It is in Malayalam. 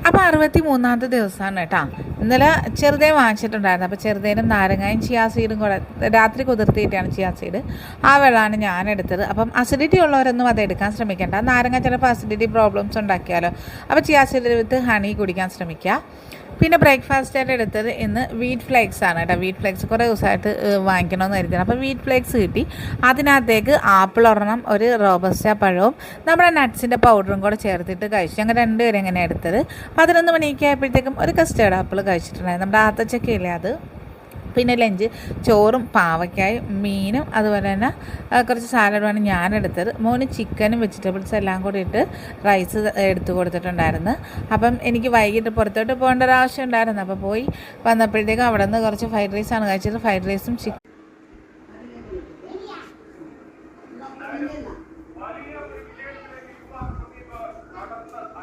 അപ്പോൾ 63ാമത്തെ ദിവസമാണ് കേട്ടോ. ഇന്നലെ ചെറുതേ വാങ്ങിച്ചിട്ടുണ്ടായിരുന്നു. അപ്പോൾ ചെറുതേനും നാരങ്ങയും ചിയാ സീഡും കൂടെ രാത്രി കുതിർത്തിയിട്ടാണ് ചിയാ സീഡ്. ആ വെള്ളമാണ് ഞാനെടുത്തത്. അപ്പം അസിഡിറ്റി ഉള്ളവരൊന്നും അത് എടുക്കാൻ ശ്രമിക്കേണ്ട. നാരങ്ങ ചിലപ്പോൾ അസിഡിറ്റി പ്രോബ്ലംസ് ഉണ്ടാക്കിയാലോ. അപ്പോൾ ചിയാ സീഡ് വിത്ത് ഹണി കുടിക്കാൻ ശ്രമിക്കുക. പിന്നെ ബ്രേക്ക്ഫാസ്റ്റായിട്ട് എടുത്തത് ഇന്ന് വീറ്റ് ഫ്ലേക്സ് ആണ് കേട്ടോ. വീറ്റ് ഫ്ലേക്സ് കുറേ ദിവസമായിട്ട് വാങ്ങിക്കണമെന്ന് കരുതിയാണ്. അപ്പോൾ വീറ്റ് ഫ്ലേക്സ് കിട്ടി. അതിനകത്തേക്ക് ആപ്പിൾ ഒരെണ്ണം, ഒരു റോബസ്റ്റ പഴവും നമ്മുടെ നട്ട്സിൻ്റെ പൗഡറും കൂടെ ചേർത്തിട്ട് കഴിച്ചു. ഞങ്ങൾ രണ്ടുപേരും എങ്ങനെ എടുത്തത്. 11 മണിയൊക്കെ ആയപ്പോഴത്തേക്കും ഒരു കസ്റ്റേർഡ് ആപ്പിൾ കഴിച്ചിട്ടുണ്ടായിരുന്നു. നമ്മുടെ ആത്തച്ചക്കയില്ലേ അത്. പിന്നെ ലഞ്ച് ചോറും പാവയ്ക്കായും മീനും അതുപോലെ തന്നെ കുറച്ച് സാലഡുമാണ് ഞാനെടുത്തത്. മോന് ചിക്കനും വെജിറ്റബിൾസ് എല്ലാം കൂടി ഇട്ട് റൈസ് എടുത്തു കൊടുത്തിട്ടുണ്ടായിരുന്നു. അപ്പം എനിക്ക് വൈകിട്ട് പുറത്തോട്ട് പോകേണ്ട ഒരു ആവശ്യം ഉണ്ടായിരുന്നു. അപ്പോൾ പോയി വന്നപ്പോഴത്തേക്കും അവിടെ നിന്ന് കുറച്ച് ഫ്രൈഡ് റൈസാണ് കഴിച്ചത്. ഫ്രൈഡ് റൈസും